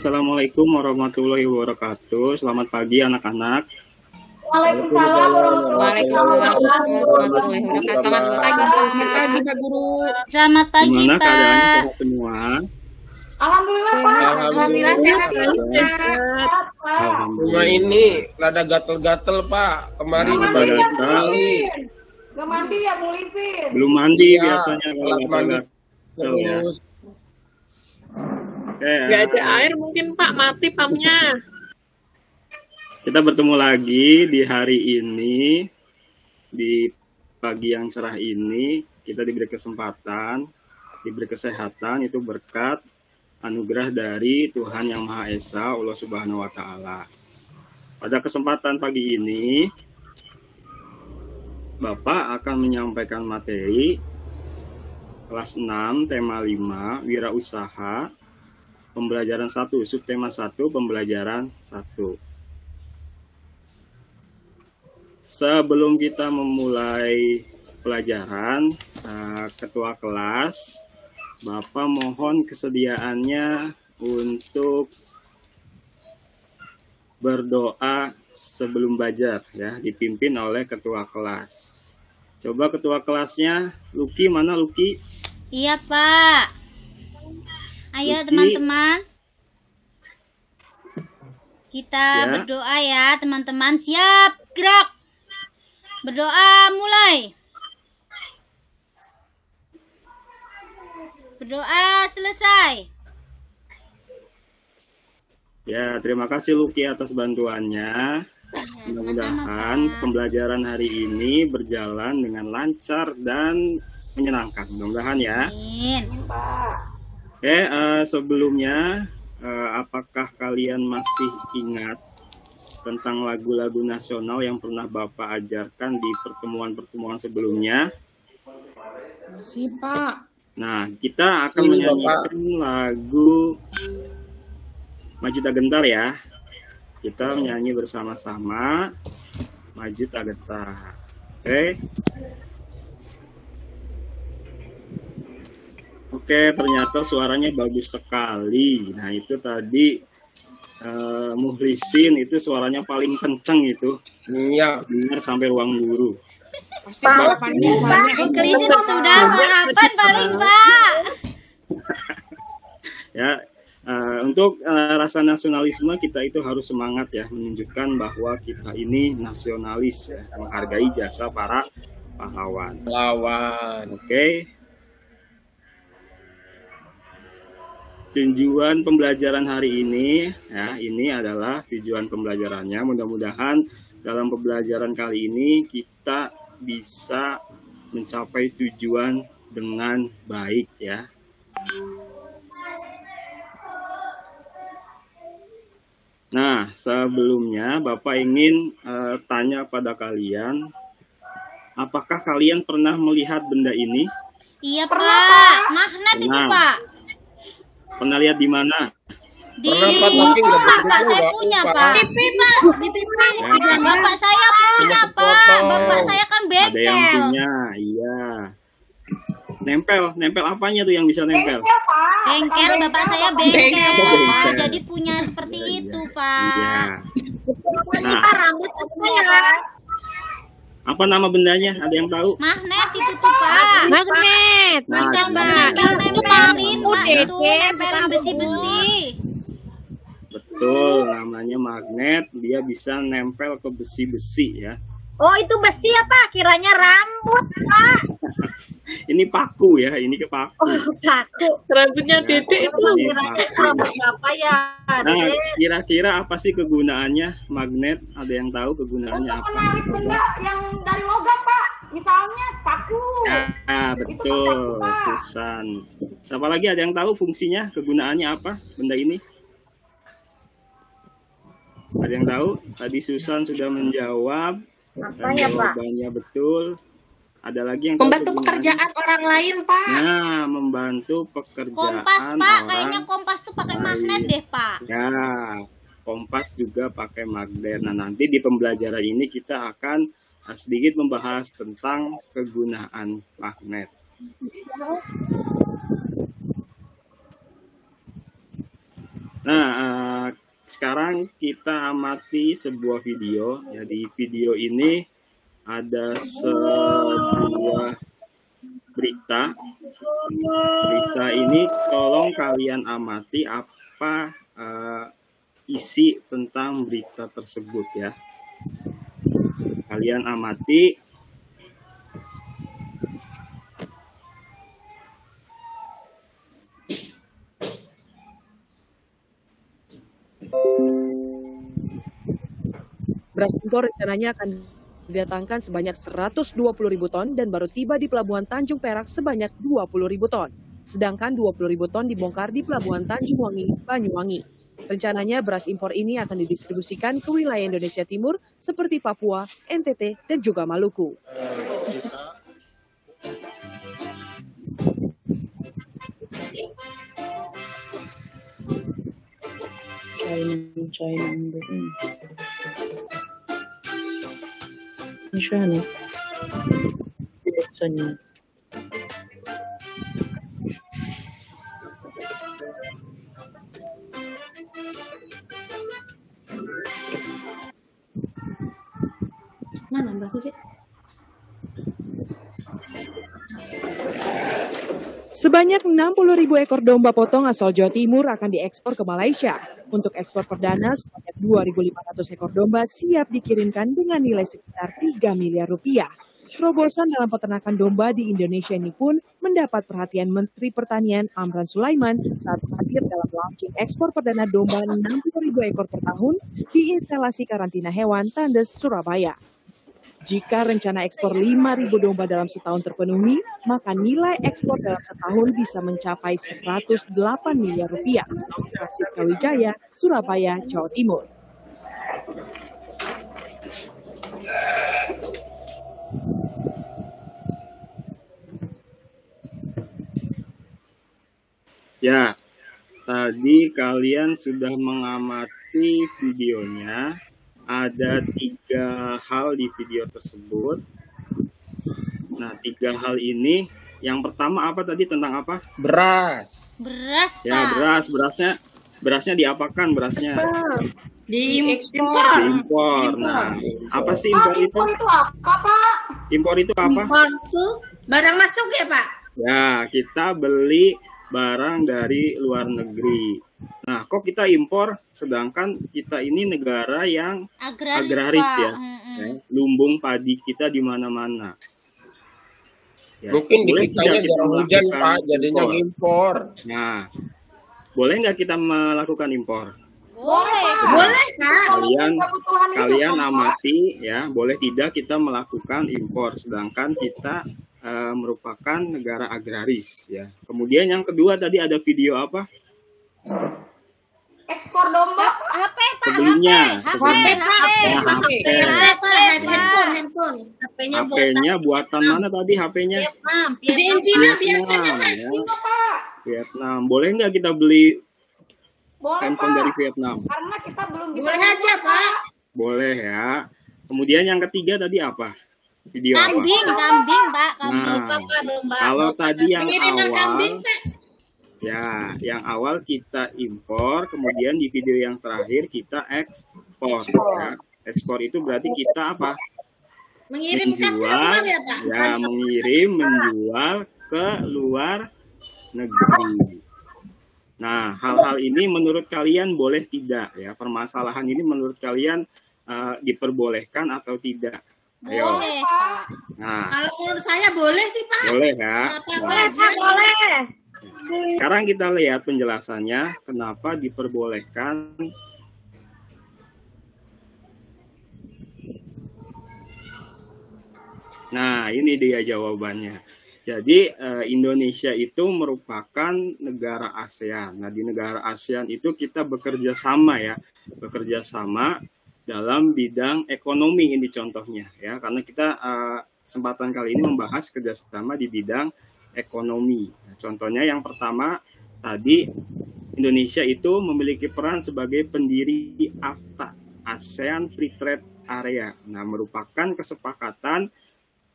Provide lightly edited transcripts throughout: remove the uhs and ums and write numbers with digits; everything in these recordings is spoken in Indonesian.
Assalamualaikum warahmatullahi wabarakatuh. Selamat pagi anak-anak. Waalaikumsalam warahmatullahi wabarakatuh. Selamat pagi Pak Guru. Selamat pagi Gimana Pak. keadaannya, sehat semua? Alhamdulillah Pak. Alhamdulillah sehat. Cuma ini rada gatel-gatel Pak. Kemarin Gatel. Gak mandi ya Bu Livin? Belum mandi Iya, biasanya kalau telat mandi. gatel ya. terus. Oke, Gak ada air mungkin Pak, mati pumpnya. kita bertemu lagi di hari ini, di pagi yang cerah ini. Kita diberi kesempatan, diberi kesehatan, itu berkat anugerah dari Tuhan Yang Maha Esa, Allah Subhanahu wa Ta'ala. Pada kesempatan pagi ini, Bapak akan menyampaikan materi kelas 6, tema 5, wirausaha, pembelajaran 1, subtema 1, pembelajaran 1. Sebelum kita memulai pelajaran, Ketua kelas, Bapak mohon kesediaannya untuk berdoa sebelum belajar, ya, dipimpin oleh Ketua kelas. Coba Ketua kelasnya, Lucky, mana Lucky? Iya Pak. Ayo Lucky. teman-teman. Kita Ya. berdoa ya teman-teman. Siap, gerak. Berdoa mulai. Berdoa selesai. Ya, terima kasih Lucky atas bantuannya. Ya, Mudah-mudahan sama-sama, Pak. pembelajaran hari ini berjalan dengan lancar dan menyenangkan. Mudah-mudahan ya. Amin. Oke, sebelumnya, apakah kalian masih ingat tentang lagu-lagu nasional yang pernah Bapak ajarkan di pertemuan-pertemuan sebelumnya? Masih Pak. Nah, kita akan Sini, menyanyikan lagu Maju Tak Gentar ya. Kita menyanyi bersama-sama Maju Tak Gentar. Oke. Oke, ternyata suaranya bagus sekali. Nah, itu tadi Muhlisin itu suaranya paling kenceng itu. Iya. Dengar sampai ruang guru. Pasti sarapannya banyak. Krisis sudah sarapan paling Pak. Ya, untuk rasa nasionalisme kita itu harus semangat ya, menunjukkan bahwa kita ini nasionalis ya, menghargai jasa para pahlawan. Lawan. Oke. Tujuan pembelajaran hari ini ya, ini adalah tujuan pembelajarannya. Mudah-mudahan dalam pembelajaran kali ini kita bisa mencapai tujuan dengan baik ya. Nah, sebelumnya Bapak ingin tanya pada kalian, apakah kalian pernah melihat benda ini? Iya Pak. Magnet itu Pernah. Pak. Pernah lihat di mana? Di Pernah, Pak, tapi nggak Pak, betul, saya nggak punya lupa. Pak. TV Pak, di TV. Ya, Bapak saya punya Cuma Pak. sepotong. Bapak saya kan ada yang bengkel. punya, iya. Nempel apanya tuh yang bisa nempel? Bengkel Pak. Bengkel, bapak saya bengkel. Bengkel. Jadi punya seperti Iya, itu iya. Pak. Nah, Rambut apa ya? apa nama bendanya? Ada yang tahu? Magnet itu tuh Pak. Magnet. Nah, Yang gimana? nempel-nempelin Pak Namanya. itu nempelin besi-besi. Betul, namanya magnet. Dia bisa nempel ke besi-besi ya. Oh itu besi apa? Kiranya rambut Pak. Ini paku ya, ini ke paku. Paku. Rambutnya Ya, Dedek itu. ini Kiranya paku. rambut apa ya? Nah, kira-kira apa sih kegunaannya magnet? Ada yang tahu kegunaannya Untuk apa? menarik benda yang dari logam Pak. Misalnya paku. Ah, betul, Susan. Siapa lagi ada yang tahu fungsinya, kegunaannya apa benda ini? Ada yang tahu? Tadi Susan sudah menjawab. Apa Dan ya Pak? jawabannya betul. Ada lagi yang tahu Membantu kegunaannya? pekerjaan orang lain Pak. Nah, membantu pekerjaan Kompas Pak, orang. kayaknya kompas tuh pakai magnet deh Pak. Ya, kompas juga pakai magnet. Nah, nanti di pembelajaran ini kita akan sedikit membahas tentang kegunaan magnet. Nah, sekarang kita amati sebuah video. Ya, di video ini ada sebuah berita. Berita ini tolong kalian amati apa isi tentang berita tersebut ya. Kalian amati. Beras impor rencananya akan didatangkan sebanyak 120.000 ton dan baru tiba di Pelabuhan Tanjung Perak sebanyak 20.000 ton. Sedangkan 20.000 ton dibongkar di Pelabuhan Tanjung Wangi, Banyuwangi. Rencananya beras impor ini akan didistribusikan ke wilayah Indonesia Timur seperti Papua, NTT, dan juga Maluku. Mana Mbak Kucit? Sebanyak 60.000 ekor domba potong asal Jawa Timur akan diekspor ke Malaysia. Untuk ekspor perdana, sebanyak 2.500 ekor domba siap dikirimkan dengan nilai sekitar 3 miliar rupiah. Terobosan dalam peternakan domba di Indonesia ini pun mendapat perhatian Menteri Pertanian Amran Sulaiman saat hadir dalam launching ekspor perdana domba 60.000 ekor per tahun di instalasi karantina hewan Tandes, Surabaya. Jika rencana ekspor 5.000 domba dalam setahun terpenuhi, maka nilai ekspor dalam setahun bisa mencapai 108 miliar rupiah. Francisca Wijaya, Surabaya, Jawa Timur. Ya, tadi kalian sudah mengamati videonya. Ada 3 hal di video tersebut. Nah, 3 hal ini, yang pertama apa tadi, tentang apa? Beras. Beras, Ya, Pak. berasnya diapakan berasnya? Diekspor. Diimpor. Nah, apa sih impor itu? Impor itu apa, Pak? Impor itu apa? Impor tuh barang masuk ya Pak? Ya, kita beli barang dari luar negeri. Nah, kok kita impor sedangkan kita ini negara yang agraris Pak. ya, ya, lumbung padi kita di mana-mana. Ya, Mungkin di boleh kitanya tidak kita jarang hujan, melakukan Pak, jadinya impor? impor. Nah, boleh nggak kita melakukan impor? Boleh. Boleh Kak. Kalian amati ya, boleh tidak kita melakukan impor sedangkan kita merupakan negara agraris ya. Kemudian yang kedua tadi ada video apa? Ekspor domba. HP, Pak. Sebelumnya, HP. Handphone. HP-nya buatan mana tadi HP-nya? Di Cina biasanya Vietnam ya. Pak. Vietnam. Boleh nggak kita beli Boleh, handphone Pak. dari Vietnam? Karena kita belum bisa. Boleh aja Pak. Boleh ya. Kemudian yang ketiga tadi apa? Video apa? Kambing, Pak. Kambing. Nah, kalau tadi yang Pengiriman kambing awal, Pak. ya, yang awal kita impor, kemudian di video yang terakhir kita ekspor. Ya. Ekspor itu berarti kita apa? Mengirimkan Menjual, keluar ya Pak. ya, menjual ke luar negeri. Nah, hal-hal ini menurut kalian boleh tidak ya? Permasalahan ini menurut kalian diperbolehkan atau tidak? Ayo. Boleh, Pak. Nah, Kalau menurut saya boleh sih Pak. boleh ya. Apa-apa Nah, aja. Boleh. sekarang kita lihat penjelasannya kenapa diperbolehkan. Nah, ini dia jawabannya. Jadi Indonesia itu merupakan negara ASEAN. Nah, di negara ASEAN itu kita bekerja sama ya, bekerja sama dalam bidang ekonomi ini contohnya ya, karena kita kesempatan kali ini membahas kerjasama di bidang ekonomi. Nah, contohnya yang pertama tadi, Indonesia itu memiliki peran sebagai pendiri AFTA, ASEAN Free Trade Area. Nah, merupakan kesepakatan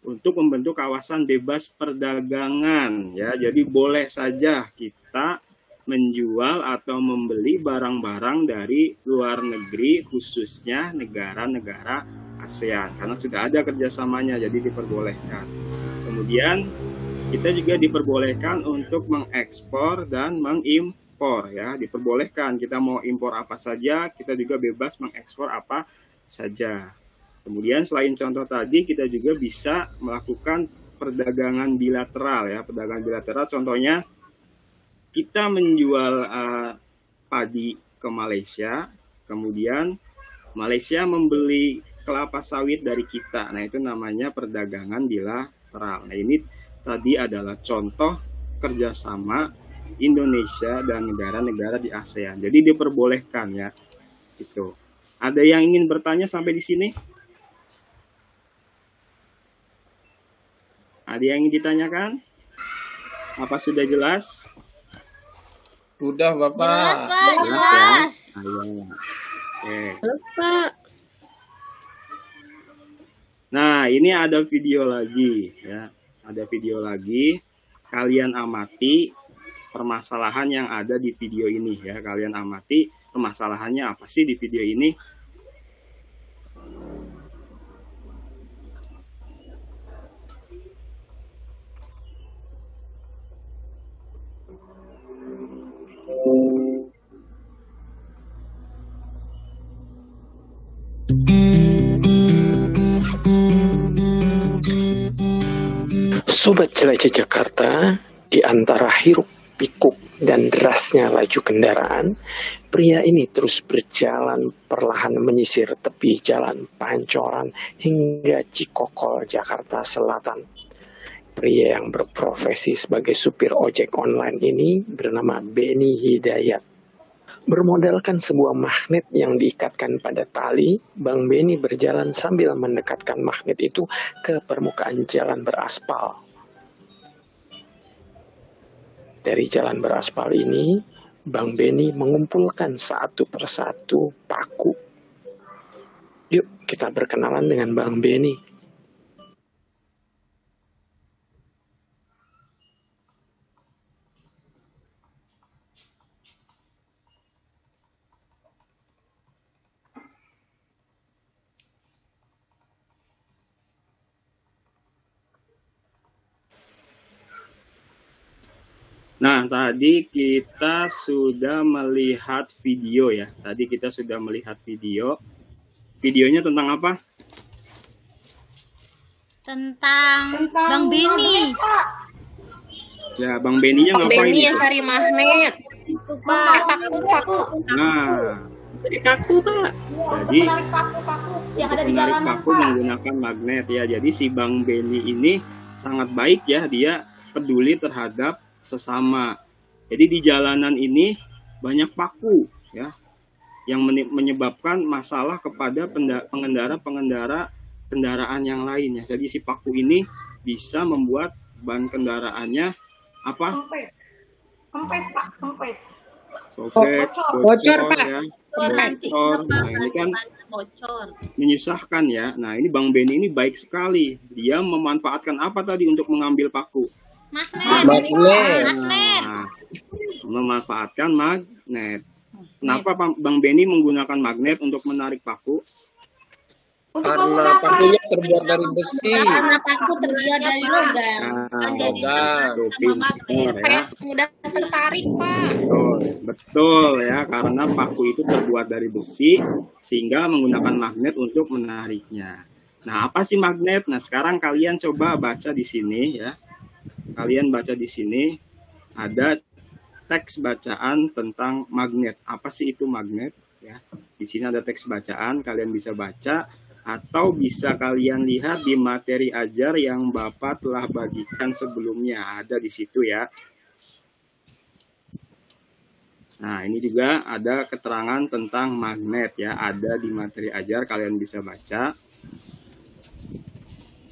untuk membentuk kawasan bebas perdagangan ya. Jadi boleh saja kita menjual atau membeli barang-barang dari luar negeri, khususnya negara-negara ASEAN, karena sudah ada kerjasamanya, jadi diperbolehkan. Kemudian kita juga diperbolehkan untuk mengekspor dan mengimpor, ya, diperbolehkan. Kita mau impor apa saja, kita juga bebas mengekspor apa saja. Kemudian selain contoh tadi, kita juga bisa melakukan perdagangan bilateral, ya, perdagangan bilateral. Contohnya kita menjual padi ke Malaysia, kemudian Malaysia membeli kelapa sawit dari kita. Nah, itu namanya perdagangan bilateral. Nah, ini tadi adalah contoh kerjasama Indonesia dan negara-negara di ASEAN. Jadi diperbolehkan, ya. Gitu. Ada yang ingin bertanya sampai di sini? Ada yang ingin ditanyakan? Apa sudah jelas? Udah Jelas, Bapak. Pak. Jelas, ya? Jelas. Ayo. Oke. Halo, Pak. Nah, ini ada video lagi, ya. Ada video lagi. Kalian amati permasalahan yang ada di video ini, ya. Kalian amati permasalahannya apa sih di video ini? Sobat Jelajah Jakarta, di antara hiruk pikuk dan derasnya laju kendaraan, pria ini terus berjalan perlahan menyisir tepi jalan Pancoran hingga Cikokol, Jakarta Selatan. Pria yang berprofesi sebagai supir ojek online ini bernama Benny Hidayat. Bermodalkan sebuah magnet yang diikatkan pada tali, Bang Benny berjalan sambil mendekatkan magnet itu ke permukaan jalan beraspal. Dari jalan beraspal ini, Bang Benny mengumpulkan satu persatu paku. Yuk kita berkenalan dengan Bang Benny. Nah, tadi kita sudah melihat video, ya. Tadi kita sudah melihat video. Videonya tentang apa? Tentang Bang Benny. Pak. Ya, Bang Benny-nya ngapain Benny itu? yang cari magnet. Itu, Pak. Paku. Nah, Paku, Pak. jadi Menarik paku-paku yang ada di menarik jalanan, paku Pak. menggunakan magnet, ya. Jadi si Bang Benny ini sangat baik, ya. Dia peduli terhadap sesama. Jadi di jalanan ini banyak paku, ya, yang menyebabkan masalah kepada pengendara kendaraan yang lainnya. Jadi si paku ini bisa membuat ban kendaraannya apa? Kempes, Pak. Kempes. Sobek, Bocor, Pak. ya. Nanti Bocor. kenapa Nah, ini kan bocor. menyusahkan, ya. Nah, ini Bang Benny ini baik sekali. Dia memanfaatkan apa tadi untuk mengambil paku? Magnet. Magnet. Magnet. Nah, memanfaatkan magnet. Kenapa Bang Benny menggunakan magnet untuk menarik paku? Untuk Karena menggunakan pakunya terbuat dari besi. Karena paku terbuat dari logam. Nah, Logam. itu pintar, ya. Mudah tertarik, Pak. Betul, betul, ya. Karena paku itu terbuat dari besi, sehingga menggunakan magnet untuk menariknya. Nah, apa sih magnet? Nah, sekarang kalian coba baca di sini, ya. Kalian baca di sini ada teks bacaan tentang magnet. Apa sih itu magnet? Ya, di sini ada teks bacaan, kalian bisa baca atau bisa kalian lihat di materi ajar yang Bapak telah bagikan sebelumnya. Ada di situ, ya. Nah, ini juga ada keterangan tentang magnet, ya. Ada di materi ajar, kalian bisa baca.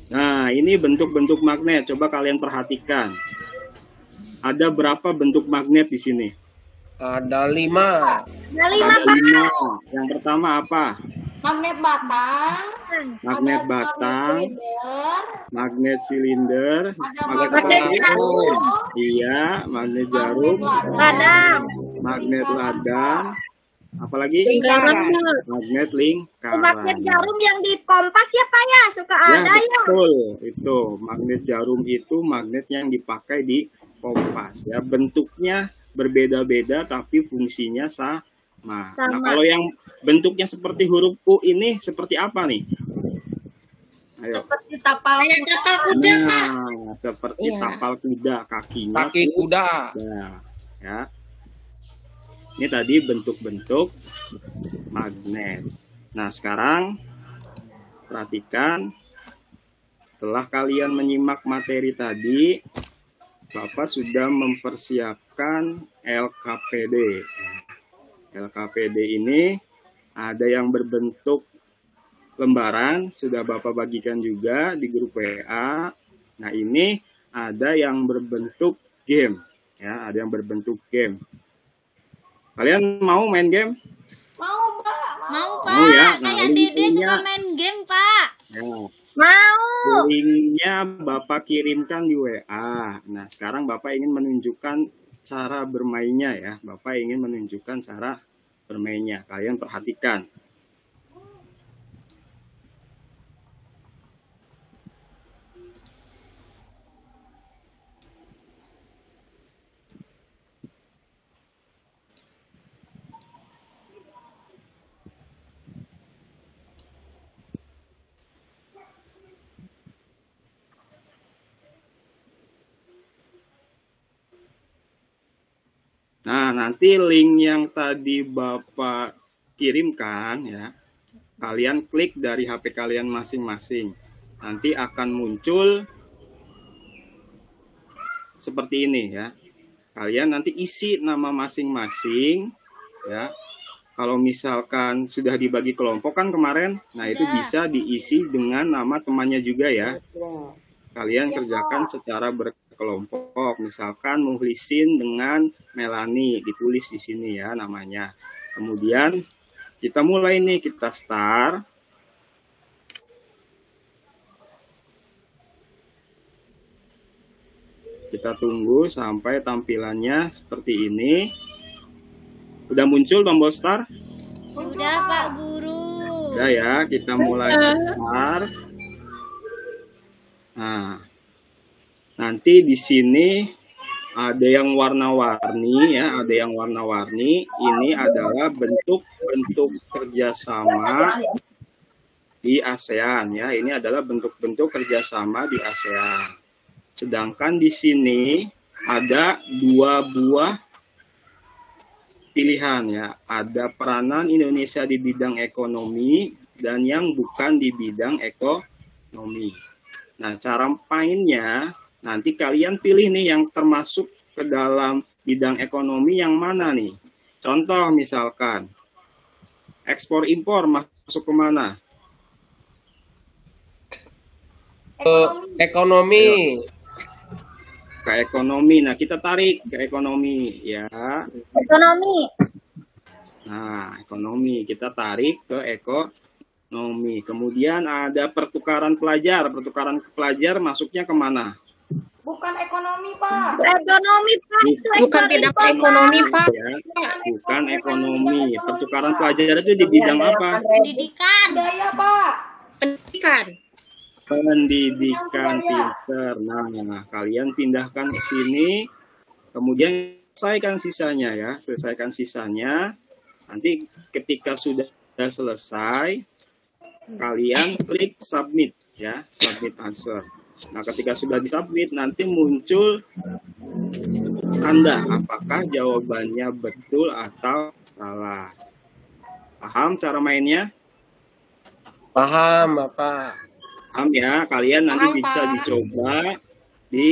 Nah, ini bentuk-bentuk magnet. Coba kalian perhatikan. Ada berapa bentuk magnet di sini? Ada 5. Ada 5, Ada Pak. 5. Yang pertama apa? Magnet batang. magnet Ada batang, silinder, magnet silinder, ada magnet magnet jarum. jarum, Iya, magnet magnet jarum, ladang, magnet ladang, apalagi Lingkaran. magnet Magnet lingkaran. jarum yang di kompas ya Pak ya, suka Ya, ada ya. betul. Itu magnet jarum itu magnet yang dipakai di kompas ya. Bentuknya berbeda-beda tapi fungsinya sama. Nah, Sama. kalau yang bentuknya seperti huruf U ini seperti apa nih? Ayo. Seperti tapal. Kayak kapal kuda, Pak. Nah, seperti Iya. tapal kuda, kakinya Kaki kuda. kuda. Ya. Ini tadi bentuk-bentuk magnet. Nah, sekarang perhatikan, setelah kalian menyimak materi tadi, Bapak sudah mempersiapkan LKPD. LKPD ini ada yang berbentuk lembaran, sudah Bapak bagikan juga di grup WA. Nah, ini ada yang berbentuk game. Ya, ada yang berbentuk game. Kalian mau main game? mau Pak, Mau Mau Pak, ya? Nah, kayak Dede linknya- suka main game Pak. Ya. Mau. Linknya Bapak kirimkan di WA. Nah, sekarang Bapak ingin menunjukkan cara bermainnya ya. Bapak ingin menunjukkan cara bermainnya. Kalian perhatikan. Nah, nanti link yang tadi Bapak kirimkan ya, kalian klik dari HP kalian masing-masing. Nanti akan muncul seperti ini ya. Kalian nanti isi nama masing-masing ya. Kalau misalkan sudah dibagi kelompok kan kemarin, nah itu Sudah. bisa diisi dengan nama temannya juga ya. Kalian kerjakan secara berkelompok. Misalkan Muhlisin dengan Melani ditulis di sini ya namanya. Kemudian kita mulai nih, kita start. Kita tunggu sampai tampilannya seperti ini. Udah muncul tombol start? Sudah Pak Guru. Udah ya, kita mulai start. Nah, nanti di sini ada yang warna-warni ya, ada yang warna-warni. Ini adalah bentuk-bentuk kerjasama di ASEAN ya. Ini adalah bentuk-bentuk kerjasama di ASEAN. Sedangkan di sini ada 2 buah pilihan ya. Ada peranan Indonesia di bidang ekonomi dan yang bukan di bidang ekonomi. Nah, cara mainnya nanti kalian pilih nih yang termasuk ke dalam bidang ekonomi yang mana nih. Contoh misalkan ekspor impor masuk ke mana? Ekonomi. Ke ekonomi. Nah, kita tarik ke ekonomi ya. Ekonomi. Nah, ekonomi kita tarik ke ekonomi. Kemudian ada pertukaran pelajar. Pertukaran pelajar masuknya kemana? bukan ekonomi Pak. Ekonomi Pak. Itu Bukan ekspor bidang impor, ekonomi, Pak. Ya, bukan ekonomi. Pertukaran pelajar itu di bidang apa? Pendidikan. Budaya Pak. Pendidikan. Pendidikan pinter. Nah, kalian pindahkan ke sini. Kemudian selesaikan sisanya ya. Selesaikan sisanya. Nanti ketika sudah selesai, kalian klik submit ya, submit answer. Nah, ketika sudah disubmit nanti muncul tanda apakah jawabannya betul atau salah. Paham cara mainnya? Paham, Bapak. Paham ya? Kalian nanti Paham, bisa Pak. dicoba di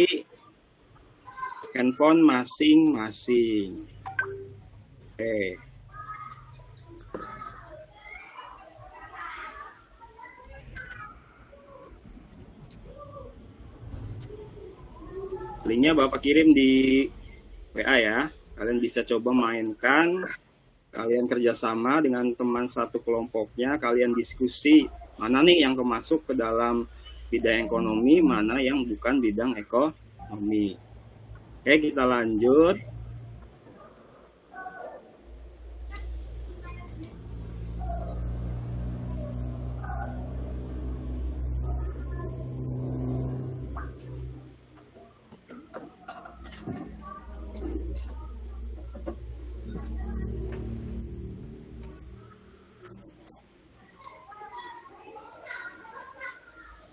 handphone masing-masing. Oke. Linknya Bapak kirim di WA ya. Kalian bisa coba mainkan Kalian kerjasama dengan teman satu kelompoknya, kalian diskusi mana nih yang masuk ke dalam bidang ekonomi, mana yang bukan bidang ekonomi. Oke, kita lanjut.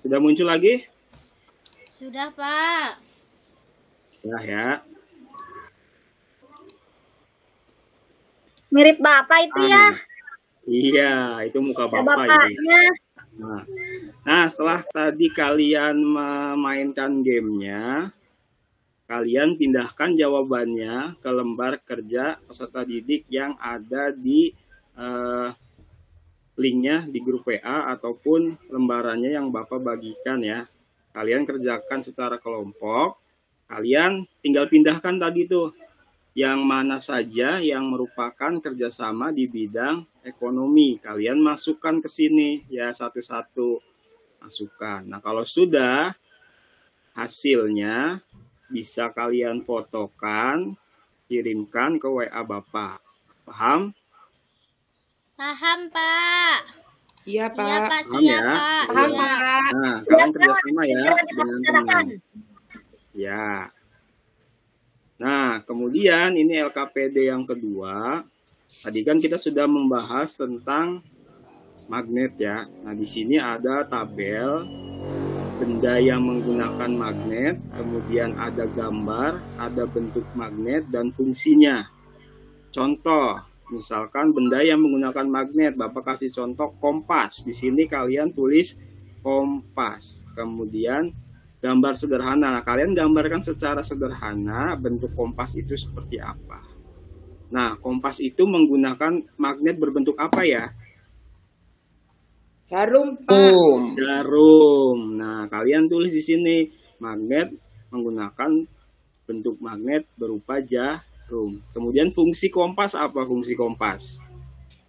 Sudah muncul lagi? Sudah, Pak. Ya. Mirip Bapak itu ya. Iya, itu muka Ada Bapak ini. bapaknya. Nah, setelah tadi kalian memainkan gamenya, kalian pindahkan jawabannya ke lembar kerja peserta didik yang ada di linknya di grup WA ataupun lembarannya yang Bapak bagikan ya. Kalian kerjakan secara kelompok, kalian tinggal pindahkan tadi tuh yang mana saja yang merupakan kerjasama di bidang ekonomi. Kalian masukkan ke sini ya, satu-satu masukkan. Nah, kalau sudah hasilnya bisa kalian fotokan, kirimkan ke WA Bapak. Paham? Paham, Pak. Iya, Iya, Pak. Pak. Paham Siap, ya? Pak. Paham, Iya. Pak. Nah, kalian kerjasama ya dengan teman. Ya. Nah, kemudian ini LKPD yang kedua. Tadi kan kita sudah membahas tentang magnet ya. Nah, di sini ada tabel benda yang menggunakan magnet, kemudian ada gambar, ada bentuk magnet dan fungsinya. Contoh, misalkan benda yang menggunakan magnet, Bapak kasih contoh kompas. Di sini kalian tulis kompas. Kemudian gambar sederhana. Nah, kalian gambarkan secara sederhana bentuk kompas itu seperti apa. Nah, kompas itu menggunakan magnet berbentuk apa ya? Jarum, Pak. Boom. Jarum. Nah, kalian tulis di sini magnet menggunakan bentuk magnet berupa jarum. Kemudian fungsi kompas apa fungsi kompas?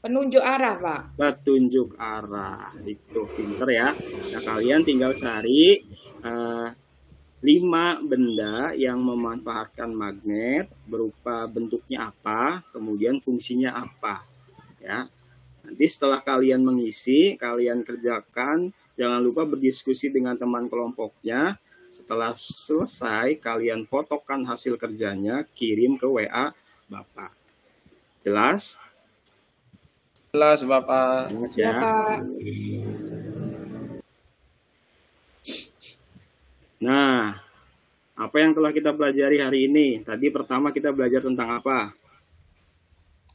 Penunjuk arah, Pak. Petunjuk arah. Itu pinter ya. Nah, kalian tinggal cari 5 benda yang memanfaatkan magnet berupa bentuknya apa, kemudian fungsinya apa. Ya. Nanti setelah kalian mengisi, kalian kerjakan, jangan lupa berdiskusi dengan teman kelompoknya. Setelah selesai, kalian fotokan hasil kerjanya, kirim ke WA Bapak. Jelas? Jelas, Bapak. Jelas Iya, ya? Pak. Nah, apa yang telah kita pelajari hari ini? Tadi pertama kita belajar tentang apa?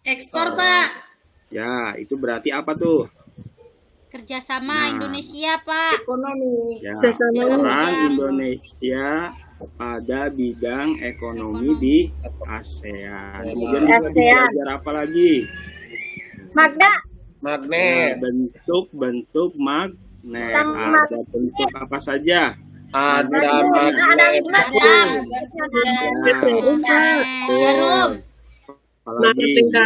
Ekspor, Pak. Ya, itu berarti apa tuh? Kerjasama Nah. Indonesia, Pak. Ekonomi. Ya, Kerjasama peran Indonesia. Indonesia pada bidang ekonomi di ASEAN. Kemudian kita ASEAN. belajar apa lagi? Magda. Magnet. Bentuk-bentuk magnet. Yang Ada bentuk apa saja? Ada Ada magnet. Jarum. Jarum. Apalagi ya,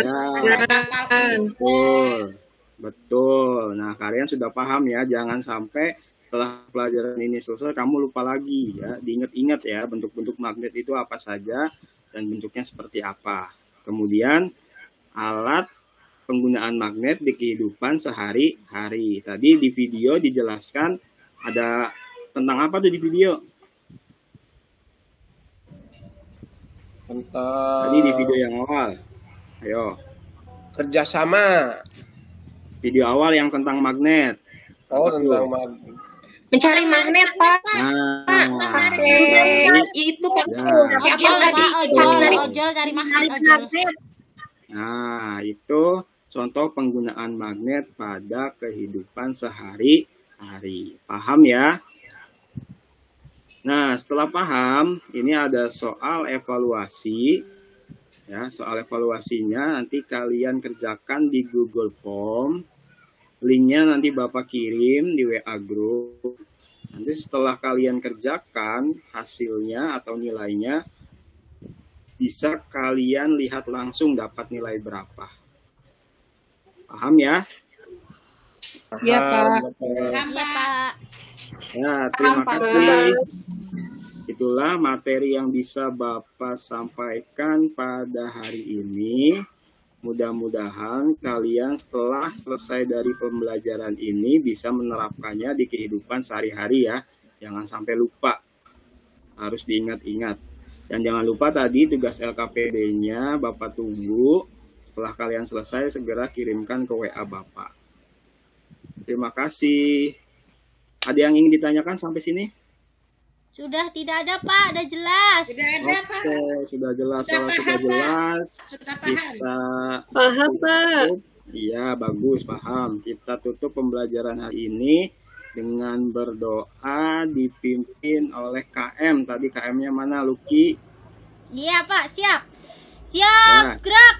betul. Nah, kalian sudah paham ya, jangan sampai setelah pelajaran ini selesai kamu lupa lagi ya. Diingat-ingat ya bentuk-bentuk magnet itu apa saja dan bentuknya seperti apa. Kemudian alat penggunaan magnet di kehidupan sehari-hari. Tadi di video dijelaskan ada tentang apa tuh di video? Tadi di video yang awal. Ayo, Kerjasama. video awal yang tentang magnet. Oh, Apa tentang tuh? magnet. Mencari magnet, Pak. Nah, Pakai itu, Pak. Ya. Pakai Ojol, apa tadi? Pak. Ojol cari magnet, ojol. Nah, itu contoh penggunaan magnet pada kehidupan sehari-hari. Paham ya? Nah, setelah paham, ini ada soal evaluasi. Ya, soal evaluasinya nanti kalian kerjakan di Google Form. Linknya nanti Bapak kirim di WA Group. Nanti setelah kalian kerjakan hasilnya atau nilainya, bisa kalian lihat langsung dapat nilai berapa. Paham ya? Iya, Pak. Iya, Pak. Ya, terima kasih. Itulah materi yang bisa Bapak sampaikan pada hari ini. Mudah-mudahan kalian setelah selesai dari pembelajaran ini bisa menerapkannya di kehidupan sehari-hari ya. Jangan sampai lupa. Harus diingat-ingat. Dan jangan lupa tadi tugas LKPD-nya Bapak tunggu. Setelah kalian selesai segera kirimkan ke WA Bapak. Terima kasih. Ada yang ingin ditanyakan sampai sini? Sudah tidak ada, Pak. Udah jelas. Tidak ada, Pak. Oke, sudah jelas. Sudah Kalau paham, sudah Pak. jelas, Sudah paham. kita Paham, Pak. Iya, bagus, paham. Kita tutup pembelajaran hari ini dengan berdoa dipimpin oleh KM. Tadi KM-nya mana, Luki? Iya, Pak. Siap. Siap. Ya. Gerak.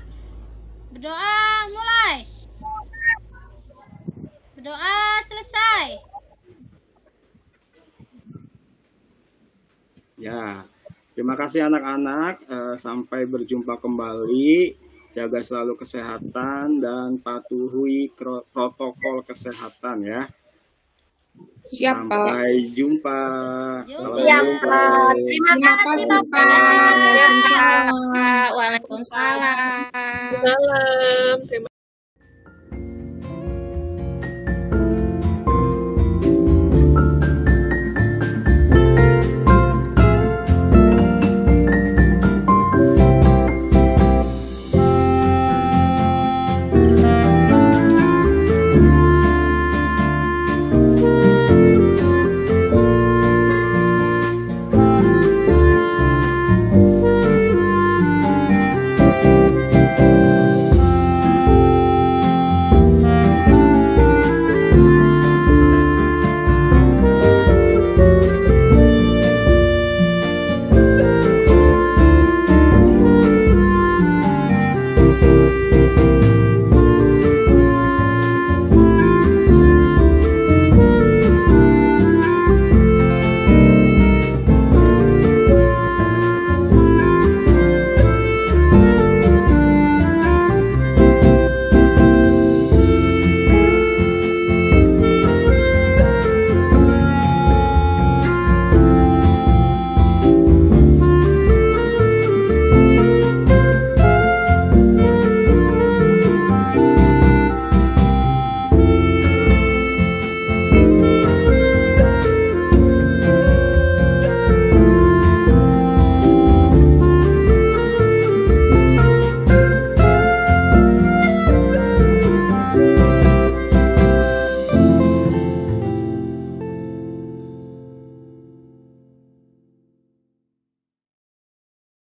Berdoa mulai. Berdoa selesai. Ya, terima kasih anak-anak. Sampai berjumpa kembali. Jaga selalu kesehatan dan patuhi protokol kesehatan ya. Siap, Pak. Sampai jumpa. Siap, Assalamualaikum. Terima kasih, kasih, Bapak. Pak. Iya, Waalaikumsalam. Salam. Terima